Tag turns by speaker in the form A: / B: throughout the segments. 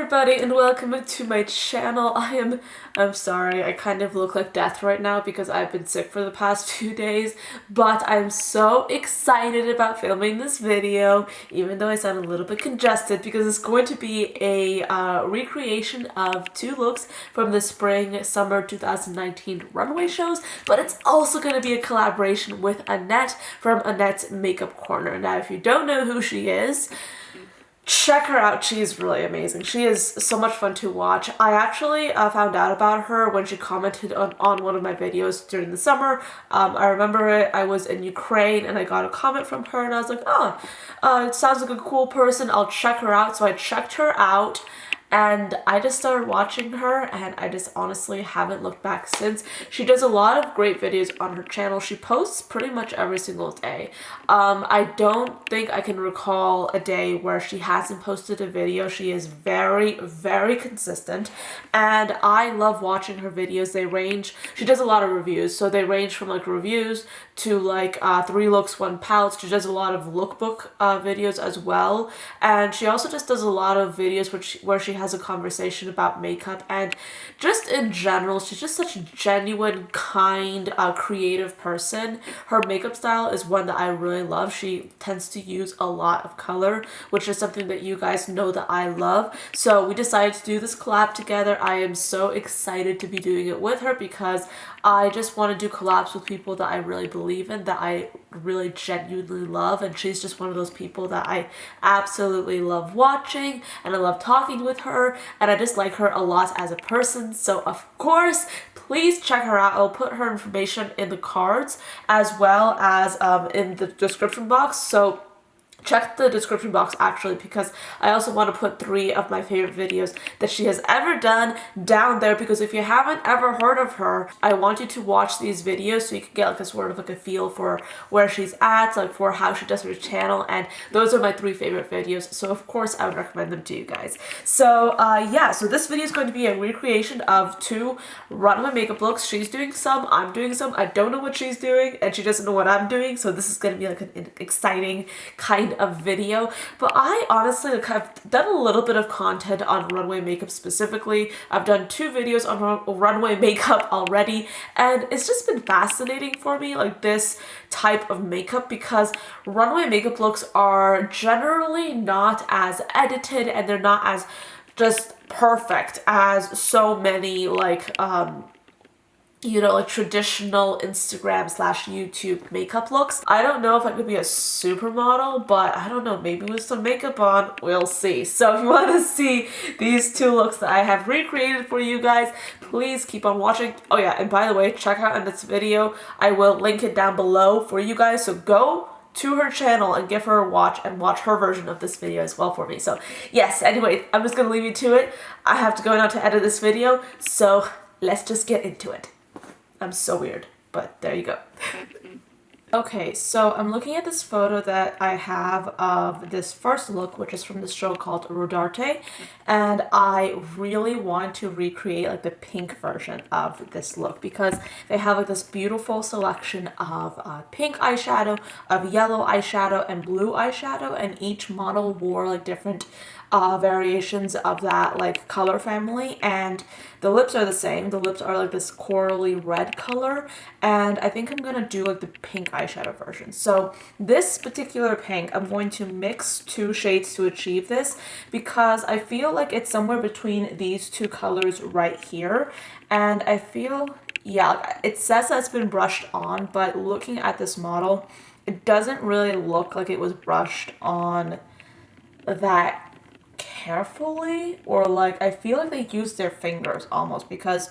A: everybody and welcome to my channel. I'm sorry, I kind of look like death right now because I've been sick for the past few days, but I'm so excited about filming this video, even though I sound a little bit congested, because it's going to be a recreation of two looks from the spring-summer 2019 runway shows, but it's also going to be a collaboration with Annette from Annette's Makeup Corner. Now, if you don't know who she is, check her out. She's really amazing. She is so much fun to watch. I actually found out about her when she commented on one of my videos during the summer. I remember it. I was in Ukraine and I got a comment from her and I was like, it sounds like a cool person. I'll check her out. So I checked her out and I just started watching her and I just honestly haven't looked back since. She does a lot of great videos on her channel. She posts pretty much every single day. I don't think I can recall a day where she hasn't posted a video. She is very, very consistent and I love watching her videos. They range, she does a lot of reviews, so they range from like reviews to like 3 looks, 1 palette. She does a lot of lookbook videos as well, and she also just does a lot of videos where she has a conversation about makeup and just in general. She's just such a genuine, kind, creative person. Her makeup style is one that I really love. She tends to use a lot of color, which is something that you guys know that I love. So we decided to do this collab together. I am so excited to be doing it with her because I just want to do collabs with people that I really believe in, that I really genuinely love, and she's just one of those people that I absolutely love watching and I love talking with her, and I just like her a lot as a person. So of course, please check her out. I'll put her information in the cards as well as in the description box. So check the description box actually, because I also want to put 3 of my favorite videos that she has ever done down there, because if you haven't ever heard of her, I want you to watch these videos so you can get like a sort of like a feel for where she's at, like for how she does her channel, and those are my 3 favorite videos, so of course I would recommend them to you guys. So yeah, so this video is going to be a recreation of 2 runway makeup looks. She's doing some, I'm doing some. I don't know what she's doing and she doesn't know what I'm doing, so this is going to be like an exciting kind of video. But I honestly have done a little bit of content on runway makeup specifically. I've done 2 videos on runway makeup already, and it's just been fascinating for me, like this type of makeup, because runway makeup looks are generally not as edited and they're not as just perfect as so many like you know, like traditional Instagram / YouTube makeup looks. I don't know if I could be a supermodel, but I don't know, maybe with some makeup on, we'll see. So if you want to see these 2 looks that I have recreated for you guys, please keep on watching. Oh yeah, and by the way, check out Annette's video. I will link it down below for you guys, so go to her channel and give her a watch and watch her version of this video as well for me. So yes, anyway, I'm just gonna leave you to it. I have to go now to edit this video, so let's just get into it. I'm so weird, but there you go. Okay, so I'm looking at this photo that I have of this first look, which is from this show called Rodarte, and I really want to recreate like the pink version of this look because they have like this beautiful selection of pink eyeshadow, of yellow eyeshadow, and blue eyeshadow, and each model wore like different variations of that like color family, and the lips are the same. The lips are like this corally red color, and I think I'm gonna do like the pink eyeshadow version. So this particular pink, I'm going to mix 2 shades to achieve this because I feel like it's somewhere between these 2 colors right here, and I feel, yeah, it says that it's been brushed on, but looking at this model, it doesn't really look like it was brushed on that carefully, or like I feel like they used their fingers almost, because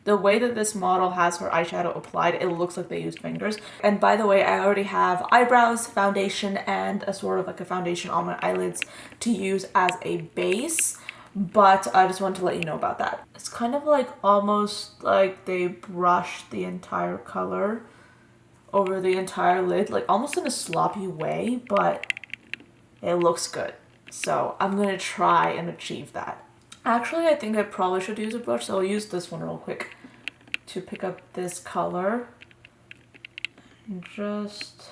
A: the way that this model has her eyeshadow applied, it looks like they used fingers. And by the way, I already have eyebrows, foundation, and a sort of like a foundation on my eyelids to use as a base, but I just want to let you know about that. It's kind of like almost like they brushed the entire color over the entire lid, like almost in a sloppy way, but it looks good. So I'm gonna try and achieve that. Actually, I think I probably should use a brush, so I'll use this one real quick to pick up this color. And just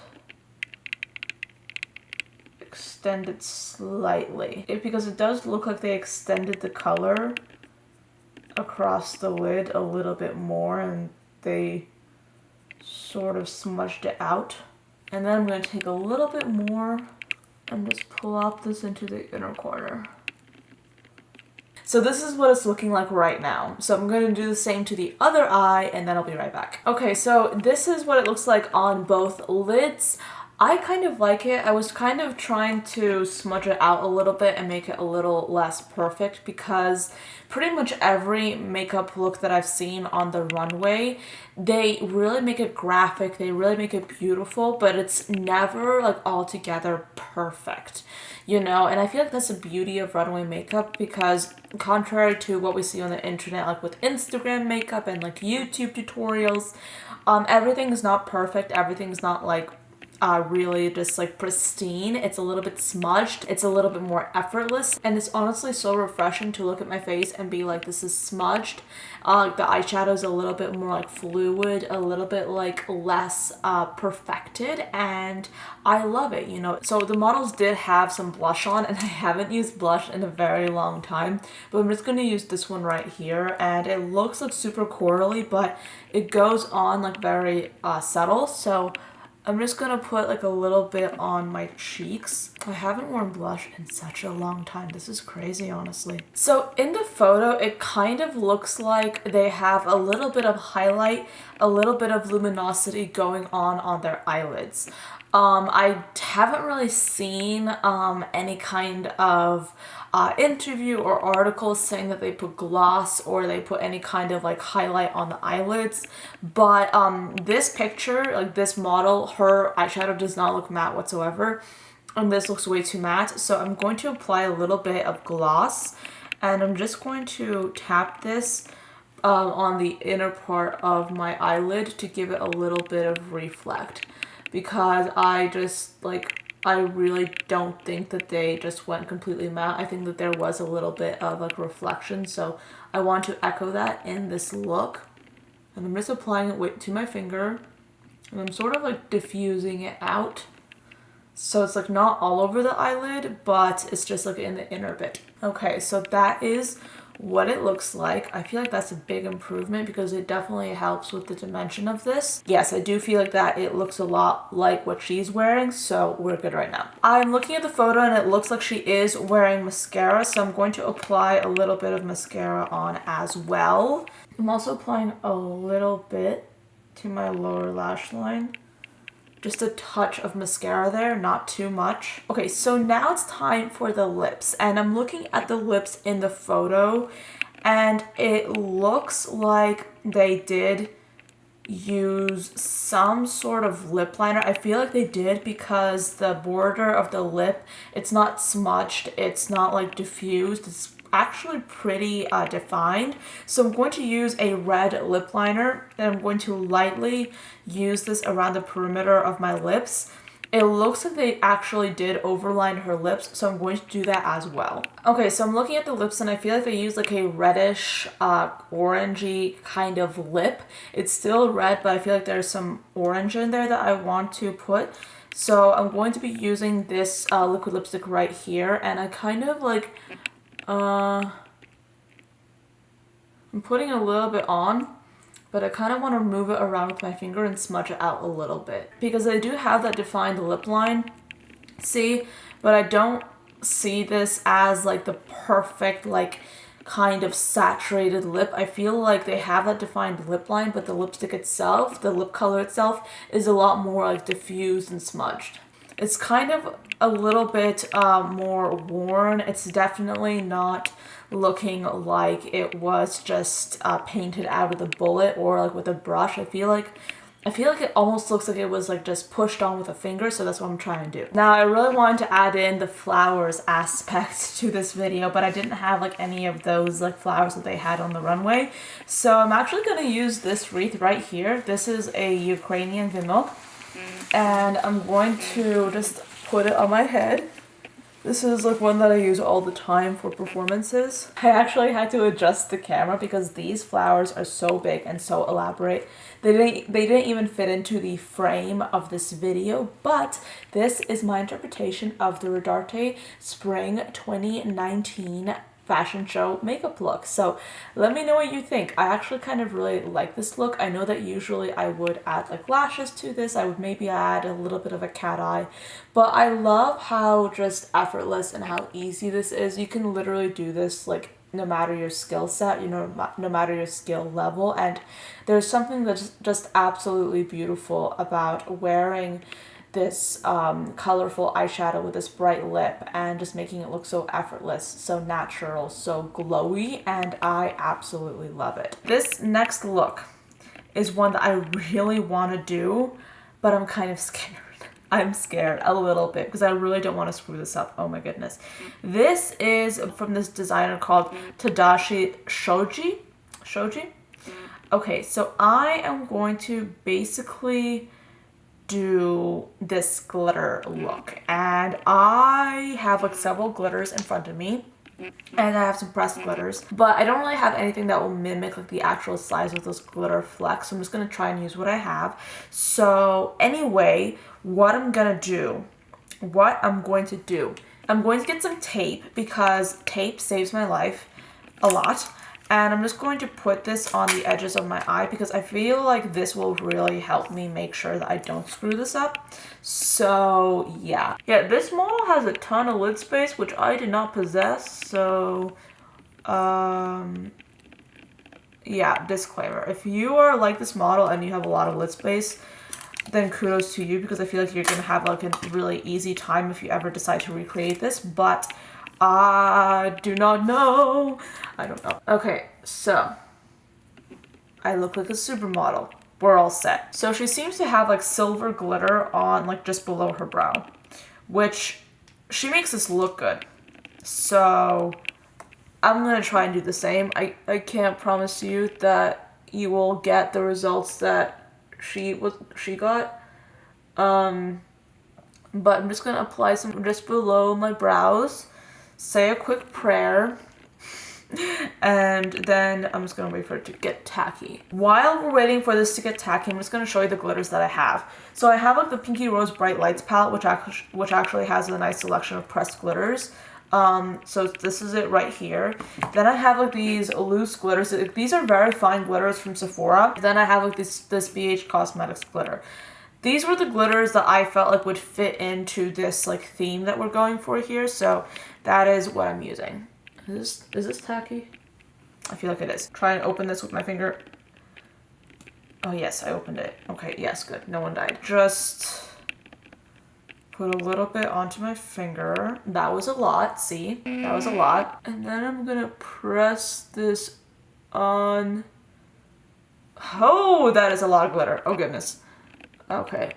A: extend it slightly. Because it does look like they extended the color across the lid a little bit more and they sort of smudged it out. And then I'm going to take a little bit more and just plop this into the inner corner. So this is what it's looking like right now. So I'm going to do the same to the other eye and then I'll be right back. Okay, so this is what it looks like on both lids. I kind of like it. I was kind of trying to smudge it out a little bit and make it a little less perfect because pretty much every makeup look that I've seen on the runway, they really make it graphic, they really make it beautiful, but it's never like altogether perfect, you know? And I feel like that's the beauty of runway makeup because contrary to what we see on the internet, like with Instagram makeup and like YouTube tutorials, everything's not perfect, everything's not like really just like pristine. It's a little bit smudged, it's a little bit more effortless, and it's honestly so refreshing to look at my face and be like, this is smudged. Like the eyeshadow's a little bit more like fluid, a little bit like less perfected, and I love it, you know. So the models did have some blush on, and I haven't used blush in a very long time, but I'm just going to use this one right here, and it looks like super corally, but it goes on like very subtle, so I'm just gonna put like a little bit on my cheeks. I haven't worn blush in such a long time. This is crazy, honestly. So in the photo, it kind of looks like they have a little bit of highlight, a little bit of luminosity going on their eyelids. I haven't really seen any kind of interview or article saying that they put gloss or they put any kind of like highlight on the eyelids, but this picture, like this model, her eyeshadow does not look matte whatsoever, and this looks way too matte. So I'm going to apply a little bit of gloss, and I'm just going to tap this on the inner part of my eyelid to give it a little bit of reflect, because I really don't think that they just went completely matte. I think that there was a little bit of like reflection, so I want to echo that in this look. And I'm just applying it to my finger, and I'm sort of like diffusing it out. So it's like not all over the eyelid, but it's just like in the inner bit. Okay, so that is what it looks like. I feel like that's a big improvement because it definitely helps with the dimension of this. Yes, I do feel like that it looks a lot like what she's wearing, so we're good right now. I'm looking at the photo and it looks like she is wearing mascara, so I'm going to apply a little bit of mascara on as well. I'm also applying a little bit to my lower lash line. Just a touch of mascara there, not too much. Okay, so now it's time for the lips, and I'm looking at the lips in the photo and it looks like they did use some sort of lip liner. I feel like they did because the border of the lip, it's not smudged, it's not like diffused, it's actually pretty defined. So I'm going to use a red lip liner and I'm going to lightly use this around the perimeter of my lips. It looks like they actually did overline her lips, so I'm going to do that as well. Okay, so I'm looking at the lips and I feel like they use like a reddish, orangey kind of lip. It's still red, but I feel like there's some orange in there that I want to put. So I'm going to be using this liquid lipstick right here, and I kind of like I'm putting a little bit on, but I kind of want to move it around with my finger and smudge it out a little bit because I do have that defined lip line, see, but I don't see this as like the perfect like kind of saturated lip. I feel like they have that defined lip line, but the lipstick itself, the lip color itself, is a lot more like diffused and smudged. It's kind of a little bit more worn. It's definitely not looking like it was just painted out of the bullet or like with a brush. I feel like it almost looks like it was like just pushed on with a finger, so that's what I'm trying to do. Now I really wanted to add in the flowers aspect to this video, but I didn't have like any of those like flowers that they had on the runway. So I'm actually going to use this wreath right here. This is a Ukrainian Vimilk, and I'm going to just put it on my head. This is like one that I use all the time for performances. I actually had to adjust the camera because these flowers are so big and so elaborate. They didn't even fit into the frame of this video, but this is my interpretation of the Rodarte Spring 2019 fashion show makeup look. So let me know what you think. I actually kind of really like this look. I know that usually I would add like lashes to this. I would maybe add a little bit of a cat eye, but I love how just effortless and how easy this is. You can literally do this like no matter your skill set, you know, no matter your skill level. And there's something that's just absolutely beautiful about wearing this colorful eyeshadow with this bright lip and just making it look so effortless, so natural, so glowy, and I absolutely love it. This next look is one that I really want to do, but I'm kind of scared. I'm scared a little bit because I really don't want to screw this up. Oh my goodness. This is from this designer called Tadashi Shoji. Okay, so I am going to basically do this glitter look, and I have like several glitters in front of me, and I have some pressed glitters, but I don't really have anything that will mimic like the actual size of those glitter flecks, so I'm just gonna try and use what I have. So anyway, what I'm going to do, I'm going to get some tape because tape saves my life a lot. And I'm just going to put this on the edges of my eye because I feel like this will really help me make sure that I don't screw this up. So yeah. Yeah, this model has a ton of lid space, which I did not possess. So, yeah, disclaimer. If you are like this model and you have a lot of lid space, then kudos to you because I feel like you're going to have like a really easy time if you ever decide to recreate this. But I do not know. I don't know. Okay, so I look like a supermodel. We're all set. So she seems to have like silver glitter on like just below her brow, which she makes this look good. So I'm gonna try and do the same. I can't promise you that you will get the results that she got. But I'm just gonna apply some just below my brows, say a quick prayer, and then I'm just gonna wait for it to get tacky. While we're waiting for this to get tacky, I'm just gonna show you the glitters that I have. So I have like the Pinky Rose Bright Lights palette, which actually has a nice selection of pressed glitters. So this is it right here. Then I have like these loose glitters. These are very fine glitters from Sephora. Then I have like this BH Cosmetics glitter. These were the glitters that I felt like would fit into this like theme that we're going for here. So that is what I'm using. Is this tacky? I feel like it is. Try and open this with my finger. Oh yes, I opened it. Okay, yes, good. No one died. Just put a little bit onto my finger. That was a lot, see? That was a lot. And then I'm gonna press this on. Oh, that is a lot of glitter. Oh goodness. Okay.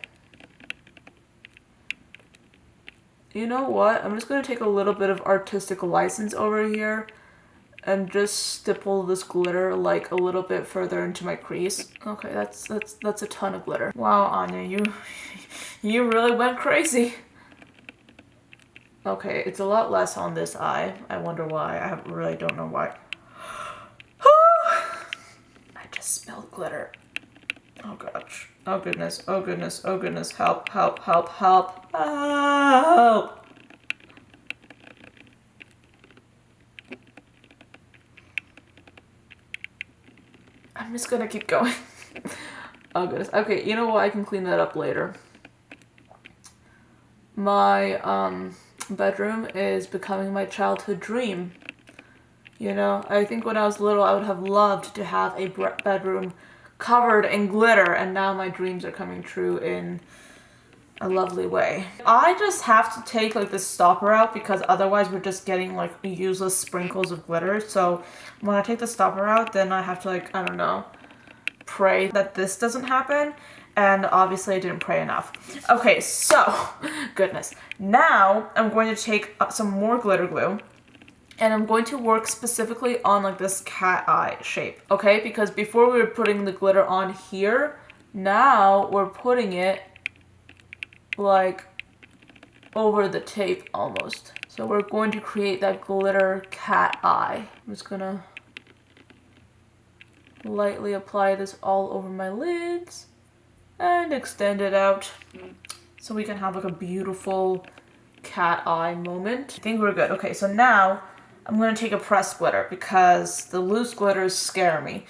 A: You know what? I'm just gonna take a little bit of artistic license over here and just stipple this glitter like a little bit further into my crease. Okay, that's a ton of glitter. Wow, Anya, you really went crazy. Okay, it's a lot less on this eye. I wonder why. I really don't know why. I just spilled glitter. Oh gosh. Oh goodness. Oh goodness. Oh goodness. Help, help, help, help. Help! I'm just gonna keep going. Oh goodness. Okay, you know what? I can clean that up later. My bedroom is becoming my childhood dream. You know, I think when I was little I would have loved to have a bedroom covered in glitter, and now my dreams are coming true in a lovely way. I just have to take like this stopper out because otherwise we're just getting like useless sprinkles of glitter. So when I take the stopper out, then I have to like, I don't know, pray that this doesn't happen. And obviously I didn't pray enough. Okay, so, goodness. Now I'm going to take some more glitter glue, and I'm going to work specifically on like this cat eye shape, okay? Because before we were putting the glitter on here, now we're putting it like over the tape almost. So we're going to create that glitter cat eye. I'm just gonna lightly apply this all over my lids and extend it out so we can have like a beautiful cat eye moment. I think we're good. Okay, so now I'm gonna take a pressed glitter because the loose glitters scare me.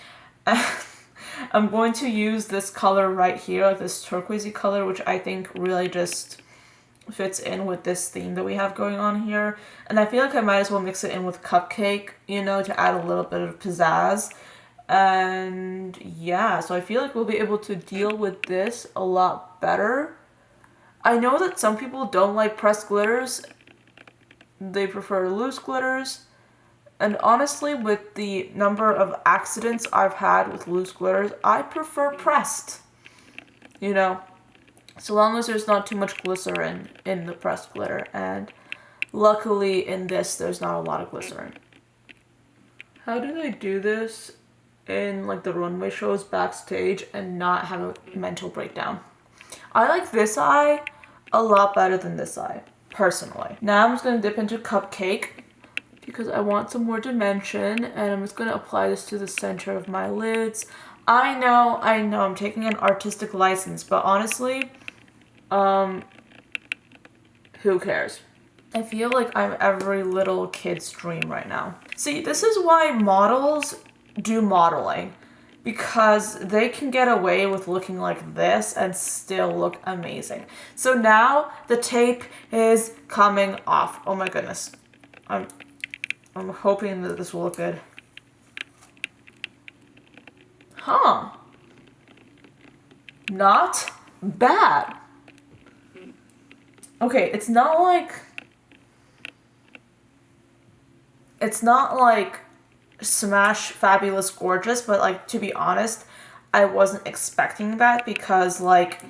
A: I'm going to use this color right here, like this turquoisey color, which I think really just fits in with this theme that we have going on here. And I feel like I might as well mix it in with Cupcake, you know, to add a little bit of pizzazz. And yeah, so I feel like we'll be able to deal with this a lot better. I know that some people don't like pressed glitters. They prefer loose glitters. And honestly, with the number of accidents I've had with loose glitters, I prefer pressed. You know, so long as there's not too much glycerin in the pressed glitter. And luckily in this, there's not a lot of glycerin. How do they do this in like the runway shows backstage and not have a mental breakdown? I like this eye a lot better than this eye, personally. Now I'm just going to dip into Cupcake because I want some more dimension, and I'm just going to apply this to the center of my lids. I know, I'm taking an artistic license, but honestly, who cares? I feel like I'm every little kid's dream right now. See, this is why models do modeling, because they can get away with looking like this and still look amazing. So now the tape is coming off. Oh my goodness. I'm hoping that this will look good. Huh. Not bad. Okay, it's not like smash fabulous gorgeous, but like, to be honest, I wasn't expecting that because like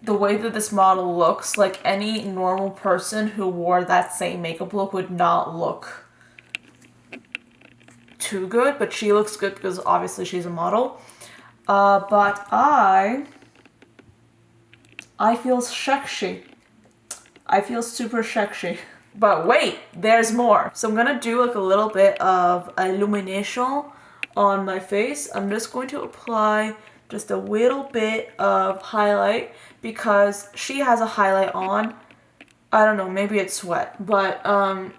A: the way that this model looks, like any normal person who wore that same makeup look would not look too good, but she looks good because obviously she's a model. But I feel sexy. I feel super sexy. But wait, there's more. So I'm gonna do like a little bit of illumination on my face. I'm just going to apply just a little bit of highlight because she has a highlight on. I don't know, maybe it's sweat, but I'm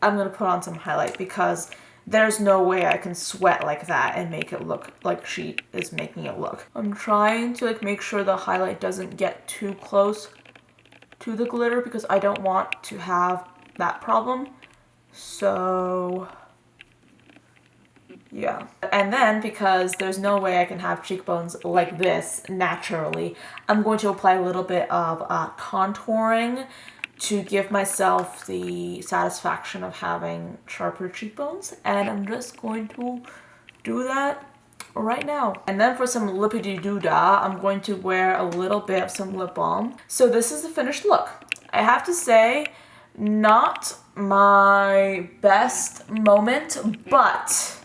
A: gonna put on some highlight because there's no way I can sweat like that and make it look like she is making it look. I'm trying to like make sure the highlight doesn't get too close to the glitter because I don't want to have that problem. So yeah. And then because there's no way I can have cheekbones like this naturally, I'm going to apply a little bit of contouring to give myself the satisfaction of having sharper cheekbones. And I'm just going to do that right now. And then for some lippity-doo-dah, I'm going to wear a little bit of some lip balm. So this is the finished look. I have to say, not my best moment, but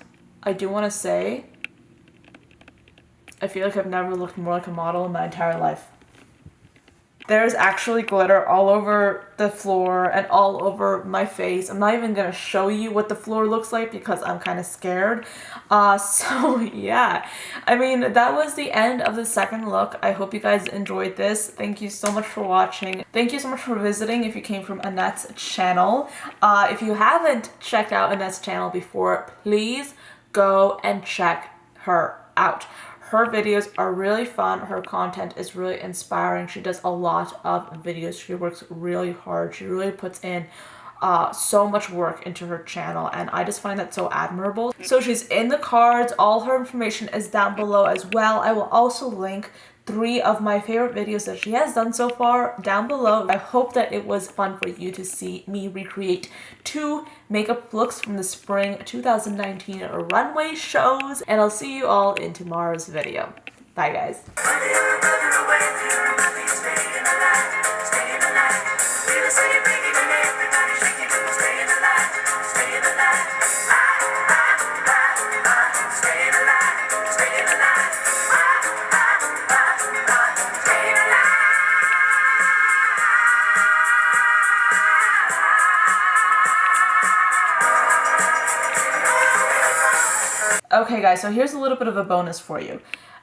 A: I do want to say, I feel like I've never looked more like a model in my entire life. There's actually glitter all over the floor and all over my face. I'm not even going to show you what the floor looks like because I'm kind of scared. So yeah, I mean, that was the end of the second look. I hope you guys enjoyed this. Thank you so much for watching. Thank you so much for visiting if you came from Annette's channel. If you haven't checked out Annette's channel before, please go and check her out. Her videos are really fun. Her content is really inspiring. She does a lot of videos. She works really hard. She really puts in so much work into her channel, and I just find that so admirable. So she's in the cards. All her information is down below as well. I will also link 3 of my favorite videos that she has done so far down below. I hope that it was fun for you to see me recreate 2 makeup looks from the spring 2019 runway shows, and I'll see you all in tomorrow's video. Bye guys. Okay guys, so here's a little bit of a bonus for you.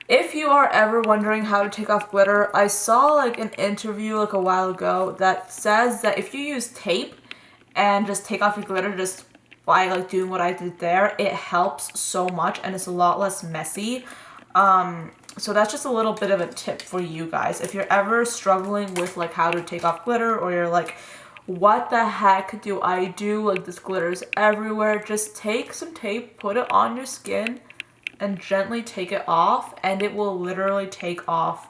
A: If you are ever wondering how to take off glitter, I saw like an interview like a while ago that says that if you use tape and just take off your glitter just by like doing what I did there, it helps so much and it's a lot less messy. So that's just a little bit of a tip for you guys. If you're ever struggling with like how to take off glitter, or you're like, what the heck do I do? Like this glitter's everywhere. Just take some tape, put it on your skin, and gently take it off, and it will literally take off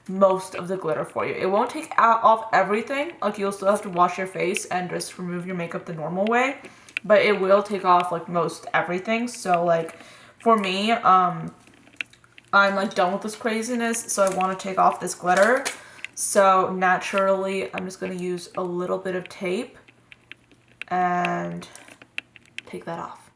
A: most of the glitter for you. It won't take off everything. Like you'll still have to wash your face and just remove your makeup the normal way, but it will take off like most everything. So like for me, I'm like done with this craziness, so I want to take off this glitter. So naturally, I'm just going to use a little bit of tape and take that off.